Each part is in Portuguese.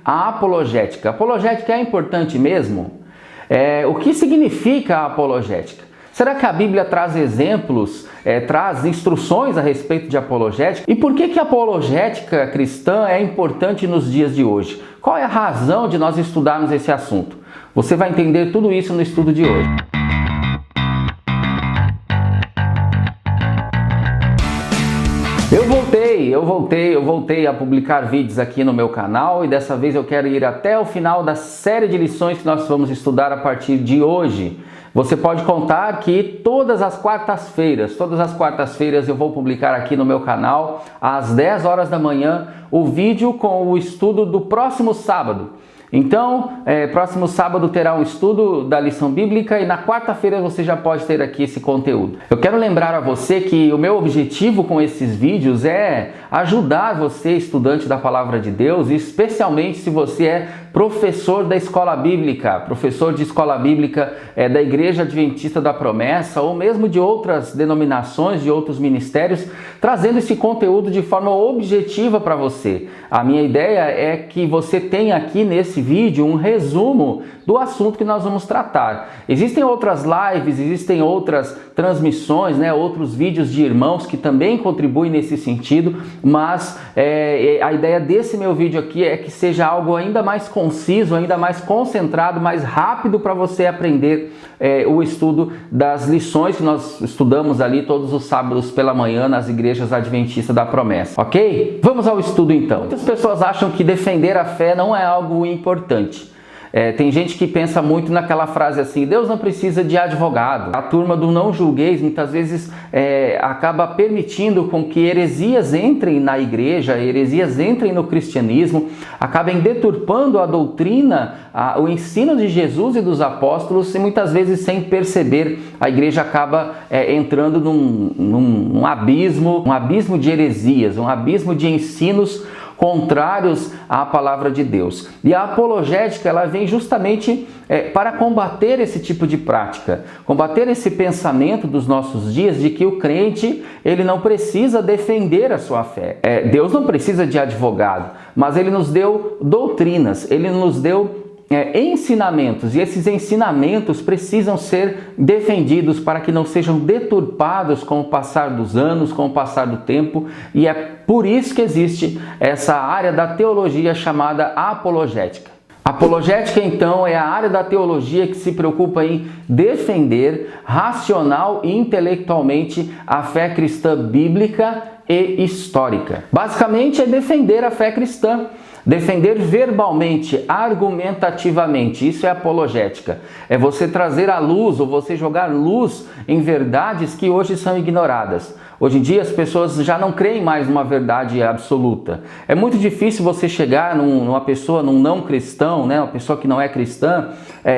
A apologética. Apologética é importante mesmo? O que significa a apologética? Será que a Bíblia traz exemplos, traz instruções a respeito de apologética? E por que a apologética cristã é importante nos dias de hoje? Qual é a razão de nós estudarmos esse assunto? Você vai entender tudo isso no estudo de hoje. Eu voltei a publicar vídeos aqui no meu canal e dessa vez eu quero ir até o final da série de lições que nós vamos estudar a partir de hoje. Você pode contar que todas as quartas-feiras eu vou publicar aqui no meu canal às 10 horas da manhã o vídeo com o estudo do próximo sábado. Então, próximo sábado terá um estudo da lição bíblica e na quarta-feira você já pode ter aqui esse conteúdo. Eu quero lembrar a você que o meu objetivo com esses vídeos é ajudar você, estudante da Palavra de Deus, especialmente se você é professor da escola bíblica, professor de escola bíblica da Igreja Adventista da Promessa ou mesmo de outras denominações, de outros ministérios, trazendo esse conteúdo de forma objetiva para você. A minha ideia é que você tenha aqui nesse vídeo um resumo do assunto que nós vamos tratar. Existem outras lives, existem outras transmissões, outros vídeos de irmãos que também contribuem nesse sentido, mas a ideia desse meu vídeo aqui é que seja algo ainda mais conciso, ainda mais concentrado, mais rápido para você aprender o estudo das lições que nós estudamos ali todos os sábados pela manhã nas igrejas adventistas da Promessa, ok? Vamos ao estudo então. Muitas pessoas acham que defender a fé não é algo importante. Tem gente que pensa muito naquela frase assim: Deus não precisa de advogado. A turma do não julgueis muitas vezes acaba permitindo com que heresias entrem na igreja, heresias entrem no cristianismo, acabem deturpando a doutrina, o ensino de Jesus e dos apóstolos, e muitas vezes sem perceber a igreja acaba entrando num abismo de heresias, um abismo de ensinos contrários à palavra de Deus. E a apologética ela vem justamente para combater esse tipo de prática, combater esse pensamento dos nossos dias de que o crente ele não precisa defender a sua fé. Deus não precisa de advogado, mas ele nos deu doutrinas, ele nos deu ensinamentos, e esses ensinamentos precisam ser defendidos para que não sejam deturpados com o passar dos anos, com o passar do tempo, e é por isso que existe essa área da teologia chamada apologética. Apologética, então, é a área da teologia que se preocupa em defender racional e intelectualmente a fé cristã bíblica e histórica. Basicamente é defender a fé cristã. Defender verbalmente, argumentativamente, isso é apologética. É você trazer à luz ou você jogar luz em verdades que hoje são ignoradas. Hoje em dia as pessoas já não creem mais numa verdade absoluta. É muito difícil você chegar numa pessoa, num não cristão, uma pessoa que não é cristã,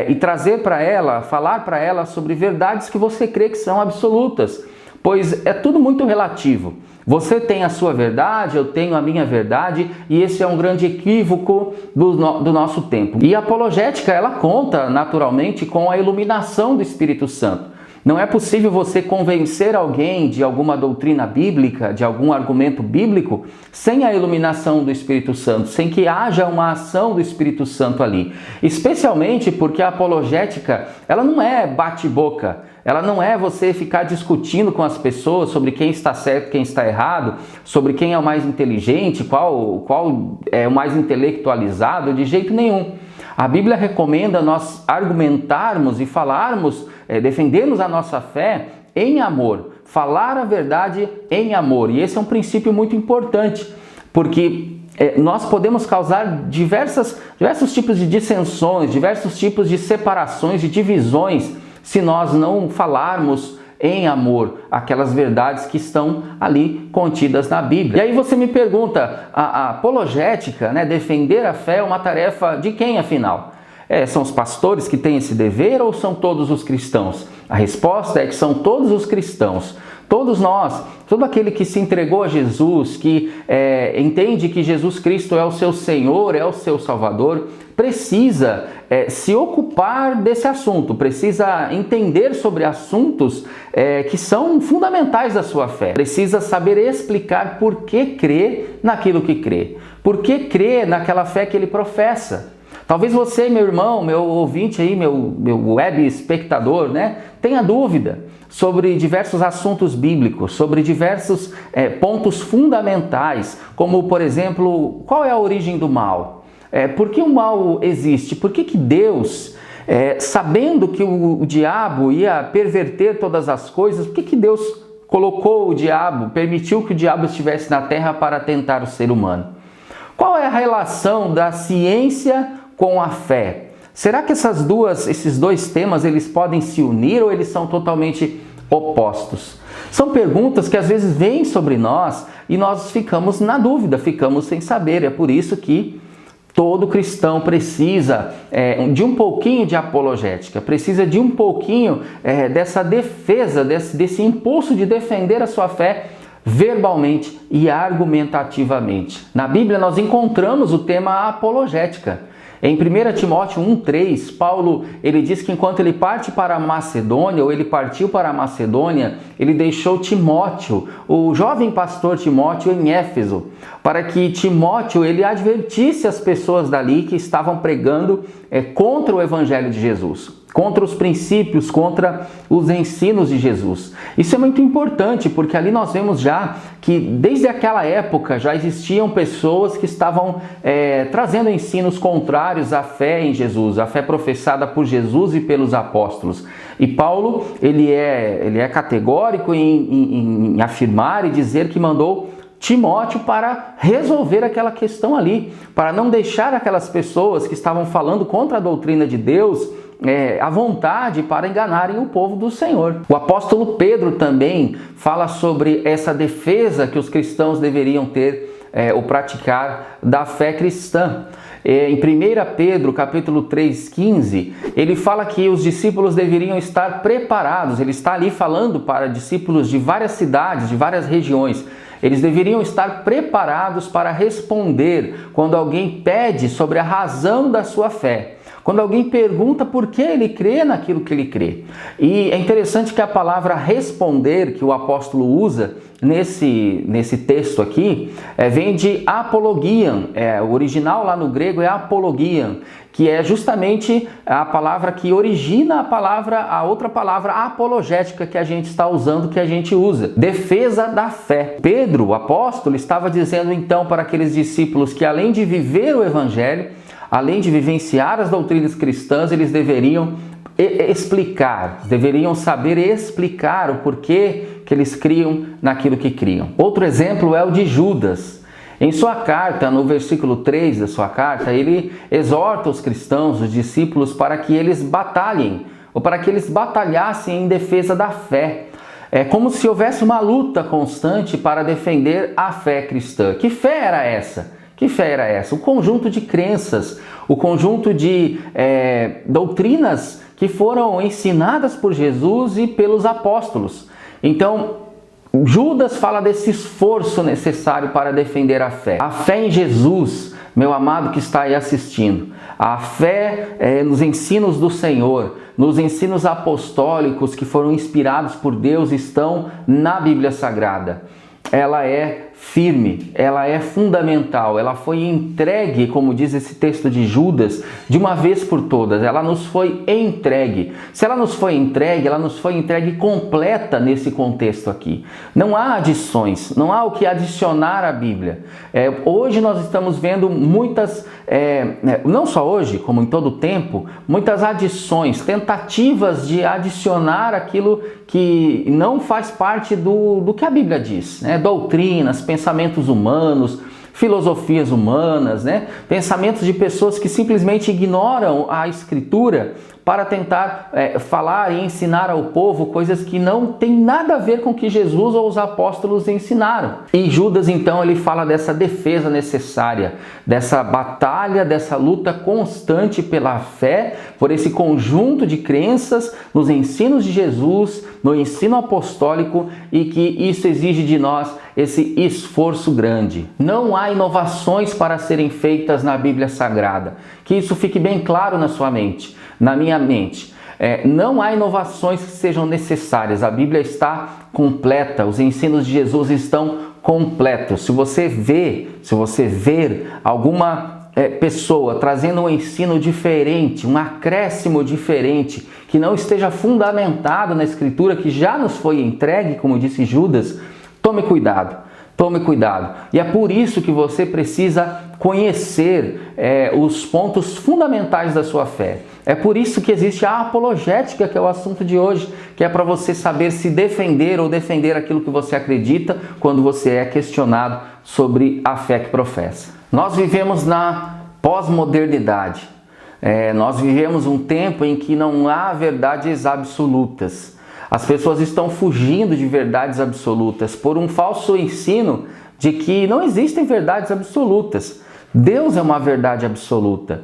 e trazer para ela, falar para ela sobre verdades que você crê que são absolutas. Pois é tudo muito relativo. Você tem a sua verdade, eu tenho a minha verdade, e esse é um grande equívoco do nosso tempo. E a apologética, ela conta naturalmente com a iluminação do Espírito Santo. Não é possível você convencer alguém de alguma doutrina bíblica, de algum argumento bíblico, sem a iluminação do Espírito Santo, sem que haja uma ação do Espírito Santo ali. Especialmente porque a apologética, ela não é bate-boca. Ela não é você ficar discutindo com as pessoas sobre quem está certo, quem está errado, sobre quem é o mais inteligente, qual é o mais intelectualizado, de jeito nenhum. A Bíblia recomenda nós argumentarmos e falarmos, defendermos a nossa fé em amor, falar a verdade em amor. E esse é um princípio muito importante, porque nós podemos causar diversos tipos de dissensões, diversos tipos de separações, de divisões, se nós não falarmos em amor aquelas verdades que estão ali contidas na Bíblia. E aí você me pergunta, a apologética, defender a fé é uma tarefa de quem afinal? São os pastores que têm esse dever ou são todos os cristãos? A resposta é que são todos os cristãos. Todos nós, todo aquele que se entregou a Jesus, que entende que Jesus Cristo é o seu Senhor, é o seu Salvador, precisa se ocupar desse assunto, precisa entender sobre assuntos que são fundamentais da sua fé, precisa saber explicar por que crê naquilo que crê. por que crer naquela fé que ele professa? Talvez você, meu irmão, meu ouvinte aí, meu web espectador, né, tenha dúvida sobre diversos assuntos bíblicos, sobre diversos pontos fundamentais, como, por exemplo, qual é a origem do mal? Por que o mal existe? Por que Deus, sabendo que o diabo ia perverter todas as coisas, por que Deus colocou o diabo, permitiu que o diabo estivesse na terra para tentar o ser humano? Qual é a relação da ciência com a fé? Será que esses dois temas eles podem se unir ou eles são totalmente opostos? São perguntas que às vezes vêm sobre nós e nós ficamos na dúvida, ficamos sem saber. É por isso que todo cristão precisa de um pouquinho de apologética, precisa de um pouquinho dessa defesa, desse impulso de defender a sua fé verbalmente e argumentativamente. Na Bíblia nós encontramos o tema apologética. Em 1 Timóteo 1,3, Paulo ele diz que enquanto ele parte para a Macedônia, ou ele partiu para a Macedônia, ele deixou Timóteo, o jovem pastor Timóteo, em Éfeso, para que Timóteo ele advertisse as pessoas dali que estavam pregando contra o Evangelho de Jesus, contra os princípios, contra os ensinos de Jesus. Isso é muito importante, porque ali nós vemos já que desde aquela época já existiam pessoas que estavam trazendo ensinos contrários à fé em Jesus, à fé professada por Jesus e pelos apóstolos. E Paulo, ele é categórico em afirmar e dizer que mandou Timóteo para resolver aquela questão ali, para não deixar aquelas pessoas que estavam falando contra a doutrina de Deus à vontade para enganarem o povo do Senhor. O apóstolo Pedro também fala sobre essa defesa que os cristãos deveriam ter ou praticar da fé cristã. Em 1 Pedro, capítulo 3,15, ele fala que os discípulos deveriam estar preparados. Ele está ali falando para discípulos de várias cidades, de várias regiões. Eles deveriam estar preparados para responder quando alguém pede sobre a razão da sua fé. Quando alguém pergunta por que ele crê naquilo que ele crê. E é interessante que a palavra responder, que o apóstolo usa nesse texto aqui, vem de apologian. O original lá no grego é apologian, que é justamente a palavra que origina a outra palavra apologética que a gente está usando, que a gente usa. Defesa da fé. Pedro, o apóstolo, estava dizendo então para aqueles discípulos que além de viver o evangelho, além de vivenciar as doutrinas cristãs, eles deveriam deveriam saber explicar o porquê que eles criam naquilo que criam. Outro exemplo é o de Judas. Em sua carta, no versículo 3 da sua carta, ele exorta os cristãos, os discípulos, para que eles batalhem, ou para que eles batalhassem em defesa da fé. É como se houvesse uma luta constante para defender a fé cristã. Que fé era essa? Que fé era essa? O conjunto de crenças, o conjunto de doutrinas que foram ensinadas por Jesus e pelos apóstolos. Então, Judas fala desse esforço necessário para defender a fé. A fé em Jesus, meu amado que está aí assistindo, a fé nos ensinos do Senhor, nos ensinos apostólicos que foram inspirados por Deus, estão na Bíblia Sagrada. Ela é firme, ela é fundamental, ela foi entregue, como diz esse texto de Judas, de uma vez por todas. Ela nos foi entregue. Se ela nos foi entregue, ela nos foi entregue completa nesse contexto aqui. Não há adições, não há o que adicionar à Bíblia. Hoje nós estamos vendo muitas, não só hoje, como em todo o tempo, muitas adições, tentativas de adicionar aquilo que não faz parte do que a Bíblia diz, né? Doutrinas, pensamentos humanos, filosofias humanas, né? Pensamentos de pessoas que simplesmente ignoram a Escritura para tentar falar e ensinar ao povo coisas que não tem nada a ver com o que Jesus ou os apóstolos ensinaram. E Judas, então, ele fala dessa defesa necessária, dessa batalha, dessa luta constante pela fé, por esse conjunto de crenças nos ensinos de Jesus, no ensino apostólico, e que isso exige de nós esse esforço grande. Não há inovações para serem feitas na Bíblia Sagrada. Que isso fique bem claro na sua mente, na minha mente. Não há inovações que sejam necessárias. A Bíblia está completa, os ensinos de Jesus estão completo. Se você ver alguma pessoa trazendo um ensino diferente, um acréscimo diferente, que não esteja fundamentado na Escritura, que já nos foi entregue, como disse Judas, tome cuidado. Tome cuidado. E é por isso que você precisa conhecer os pontos fundamentais da sua fé. É por isso que existe a apologética, que é o assunto de hoje, que é para você saber se defender ou defender aquilo que você acredita quando você é questionado sobre a fé que professa. Nós vivemos na pós-modernidade. Nós vivemos um tempo em que não há verdades absolutas. As pessoas estão fugindo de verdades absolutas por um falso ensino de que não existem verdades absolutas. Deus é uma verdade absoluta.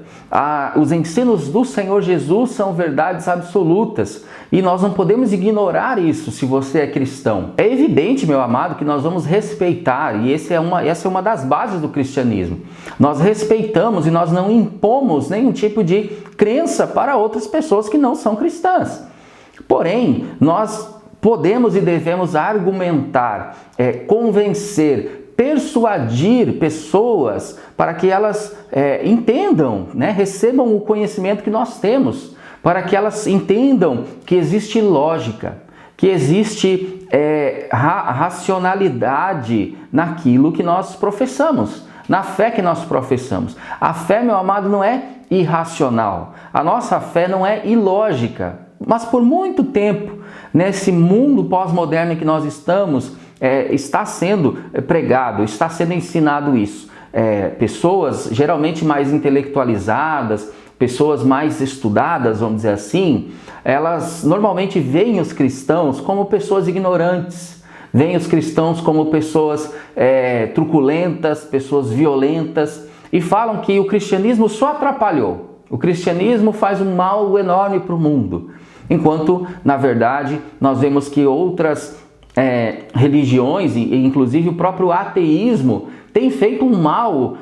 Os ensinos do Senhor Jesus são verdades absolutas e nós não podemos ignorar isso se você é cristão. É evidente, meu amado, que nós vamos respeitar, e essa é uma das bases do cristianismo. Nós respeitamos e nós não impomos nenhum tipo de crença para outras pessoas que não são cristãs. Porém, nós podemos e devemos argumentar, convencer, persuadir pessoas para que elas entendam, recebam o conhecimento que nós temos, para que elas entendam que existe lógica, que existe racionalidade naquilo que nós professamos, na fé que nós professamos. A fé, meu amado, não é irracional, a nossa fé não é ilógica. Mas por muito tempo, nesse mundo pós-moderno em que nós estamos, está sendo pregado, está sendo ensinado isso. Pessoas geralmente mais intelectualizadas, pessoas mais estudadas, vamos dizer assim, elas normalmente veem os cristãos como pessoas ignorantes, veem os cristãos como pessoas truculentas, pessoas violentas, e falam que o cristianismo só atrapalhou. O cristianismo faz um mal enorme para o mundo. Enquanto, na verdade, nós vemos que outras religiões, e inclusive o próprio ateísmo, tem feito um mal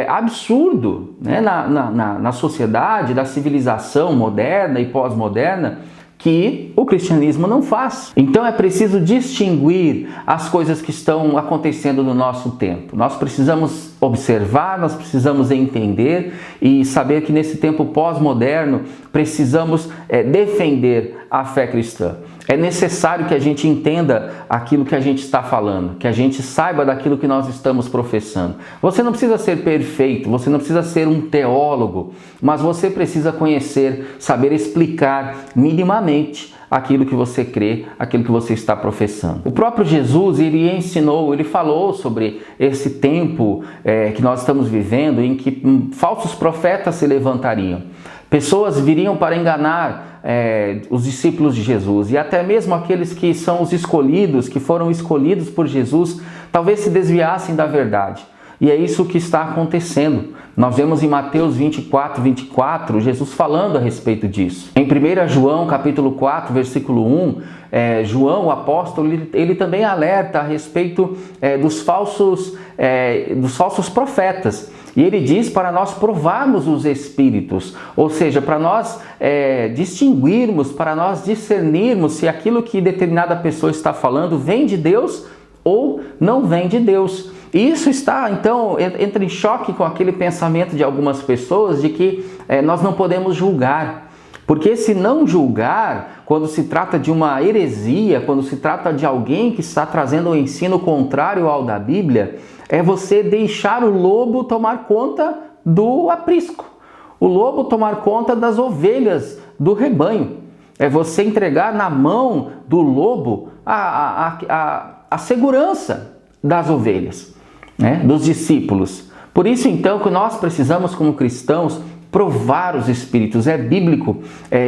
absurdo na sociedade, da civilização moderna e pós-moderna, que o cristianismo não faz. Então é preciso distinguir as coisas que estão acontecendo no nosso tempo. Nós precisamos observar, nós precisamos entender e saber que nesse tempo pós-moderno precisamos defender a fé cristã. É necessário que a gente entenda aquilo que a gente está falando, que a gente saiba daquilo que nós estamos professando. Você não precisa ser perfeito, você não precisa ser um teólogo, mas você precisa conhecer, saber explicar minimamente aquilo que você crê, aquilo que você está professando. O próprio Jesus, ele ensinou, ele falou sobre esse tempo que nós estamos vivendo, em que falsos profetas se levantariam. Pessoas viriam para enganar os discípulos de Jesus, e até mesmo aqueles que são os escolhidos, que foram escolhidos por Jesus, talvez se desviassem da verdade. E é isso que está acontecendo. Nós vemos em Mateus 24, Jesus falando a respeito disso. Em 1 João, capítulo 4, versículo 1, João, o apóstolo, ele também alerta a respeito dos falsos profetas. E ele diz para nós provarmos os espíritos, ou seja, para nós distinguirmos, para nós discernirmos se aquilo que determinada pessoa está falando vem de Deus ou não vem de Deus. E isso entra em choque com aquele pensamento de algumas pessoas de que nós não podemos julgar. Porque se não julgar, quando se trata de uma heresia, quando se trata de alguém que está trazendo um ensino contrário ao da Bíblia, é você deixar o lobo tomar conta do aprisco. O lobo tomar conta das ovelhas do rebanho. É você entregar na mão do lobo a segurança das ovelhas, dos discípulos. Por isso, então, que nós precisamos, como cristãos, provar os espíritos. É bíblico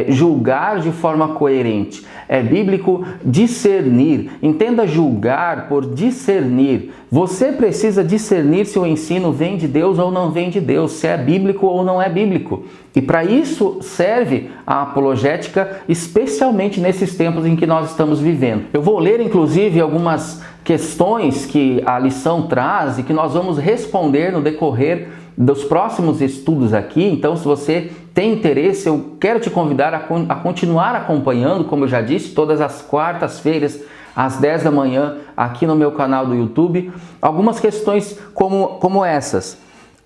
julgar de forma coerente. É bíblico discernir. Entenda julgar por discernir. Você precisa discernir se o ensino vem de Deus ou não vem de Deus, se é bíblico ou não é bíblico. E para isso serve a apologética, especialmente nesses tempos em que nós estamos vivendo. Eu vou ler, inclusive, algumas questões que a lição traz e que nós vamos responder no decorrer dos próximos estudos aqui. Então, se você tem interesse, eu quero te convidar a continuar acompanhando, como eu já disse, todas as quartas-feiras às 10 da manhã, aqui no meu canal do YouTube, algumas questões como essas.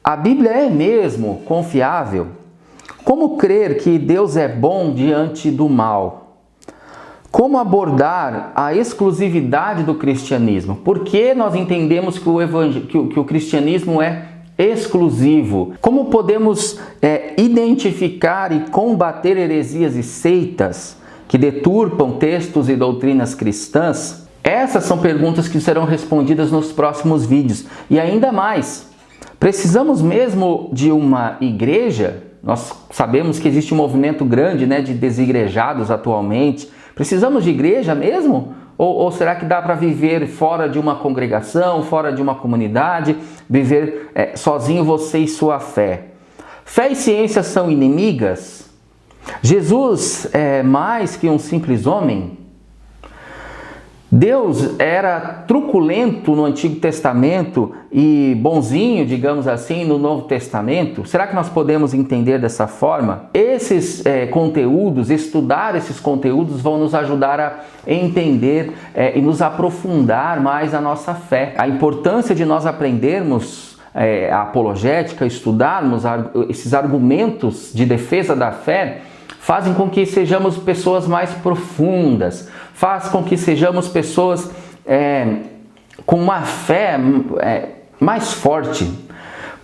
A Bíblia é mesmo confiável? Como crer que Deus é bom diante do mal? Como abordar a exclusividade do cristianismo? Por que nós entendemos que o cristianismo é exclusivo? Como podemos identificar e combater heresias e seitas que deturpam textos e doutrinas cristãs? Essas são perguntas que serão respondidas nos próximos vídeos. E ainda mais, precisamos mesmo de uma igreja? Nós sabemos que existe um movimento grande, de desigrejados atualmente. Precisamos de igreja mesmo? Ou será que dá para viver fora de uma congregação, fora de uma comunidade, viver sozinho você e sua fé? Fé e ciência são inimigas? Jesus é mais que um simples homem? Deus era truculento no Antigo Testamento e bonzinho, digamos assim, no Novo Testamento? Será que nós podemos entender dessa forma? Esses conteúdos, estudar esses conteúdos vão nos ajudar a entender e nos aprofundar mais a nossa fé. A importância de nós aprendermos a apologética, estudarmos esses argumentos de defesa da fé, fazem com que sejamos pessoas mais profundas, faz com que sejamos pessoas com uma fé mais forte.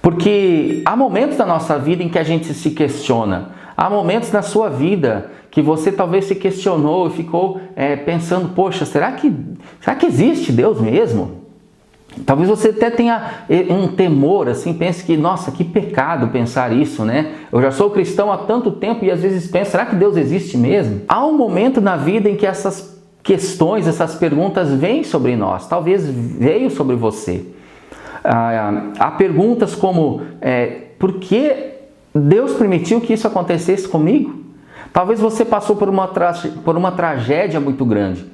Porque há momentos da nossa vida em que a gente se questiona. Há momentos na sua vida que você talvez se questionou e ficou pensando, poxa, será que existe Deus mesmo? Talvez você até tenha um temor, assim, pense que, nossa, que pecado pensar isso, né? Eu já sou cristão há tanto tempo e às vezes penso, será que Deus existe mesmo? Há um momento na vida em que essas questões, essas perguntas vêm sobre nós, talvez veio sobre você. Há perguntas como, por que Deus permitiu que isso acontecesse comigo? Talvez você passou por uma tragédia muito grande.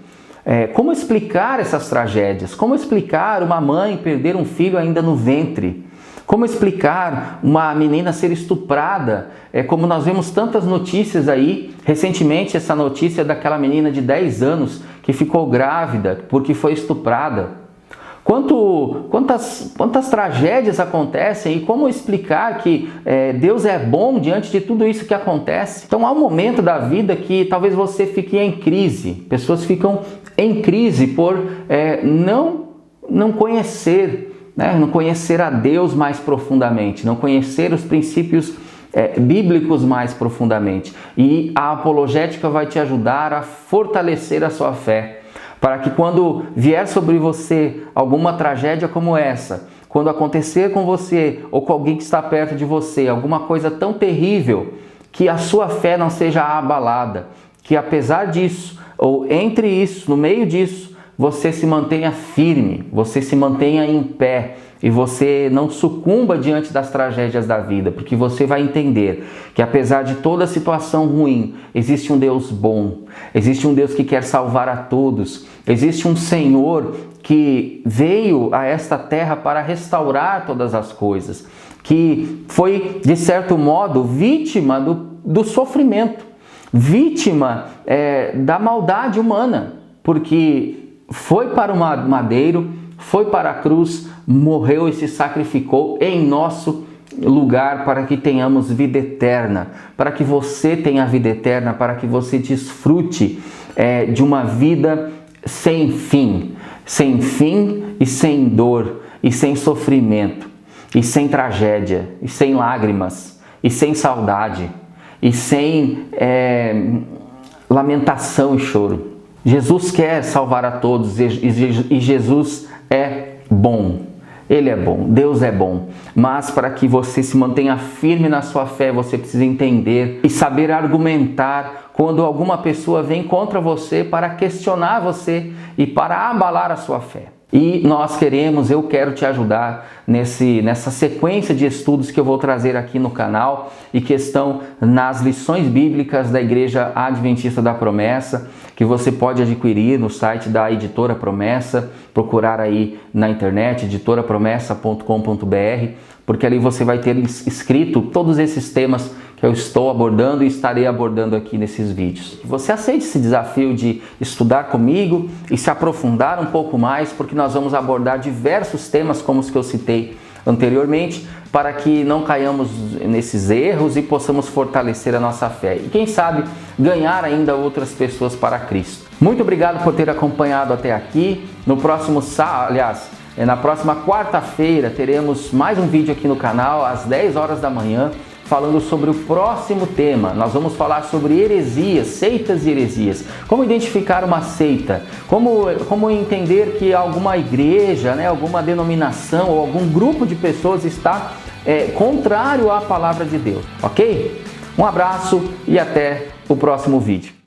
Como explicar essas tragédias? Como explicar uma mãe perder um filho ainda no ventre? Como explicar uma menina ser estuprada? Como nós vemos tantas notícias aí, recentemente essa notícia daquela menina de 10 anos que ficou grávida porque foi estuprada. Quantas tragédias acontecem e como explicar que Deus é bom diante de tudo isso que acontece? Então há um momento da vida que talvez você fique em crise. Pessoas ficam em crise por não conhecer, não conhecer a Deus mais profundamente, não conhecer os princípios bíblicos mais profundamente. E a apologética vai te ajudar a fortalecer a sua fé, para que quando vier sobre você alguma tragédia como essa, quando acontecer com você ou com alguém que está perto de você, alguma coisa tão terrível, que a sua fé não seja abalada, que apesar disso, ou entre isso, no meio disso, você se mantenha firme, você se mantenha em pé e você não sucumba diante das tragédias da vida, porque você vai entender que apesar de toda a situação ruim, existe um Deus bom, existe um Deus que quer salvar a todos, existe um Senhor que veio a esta terra para restaurar todas as coisas, que foi, de certo modo, vítima do sofrimento, vítima da maldade humana, porque foi para o madeiro, foi para a cruz, morreu e se sacrificou em nosso lugar para que tenhamos vida eterna, para que você tenha vida eterna, para que você desfrute de uma vida sem fim e sem dor, e sem sofrimento, e sem tragédia, e sem lágrimas, e sem saudade, e sem lamentação e choro. Jesus quer salvar a todos e Jesus é bom. Ele é bom, Deus é bom, mas para que você se mantenha firme na sua fé, você precisa entender e saber argumentar quando alguma pessoa vem contra você para questionar você e para abalar a sua fé. E eu quero te ajudar nessa sequência de estudos que eu vou trazer aqui no canal e que estão nas lições bíblicas da Igreja Adventista da Promessa, que você pode adquirir no site da Editora Promessa, procurar aí na internet, editorapromessa.com.br, porque ali você vai ter escrito todos esses temas que eu estou abordando e estarei abordando aqui nesses vídeos. Que você aceite esse desafio de estudar comigo e se aprofundar um pouco mais, porque nós vamos abordar diversos temas como os que eu citei anteriormente, para que não caiamos nesses erros e possamos fortalecer a nossa fé. E quem sabe ganhar ainda outras pessoas para Cristo. Muito obrigado por ter acompanhado até aqui. No próximo na próxima quarta-feira teremos mais um vídeo aqui no canal às 10 horas da manhã, falando sobre o próximo tema. Nós vamos falar sobre heresias, seitas e heresias. Como identificar uma seita? Como entender que alguma igreja, alguma denominação ou algum grupo de pessoas está contrário à palavra de Deus, ok? Um abraço e até o próximo vídeo.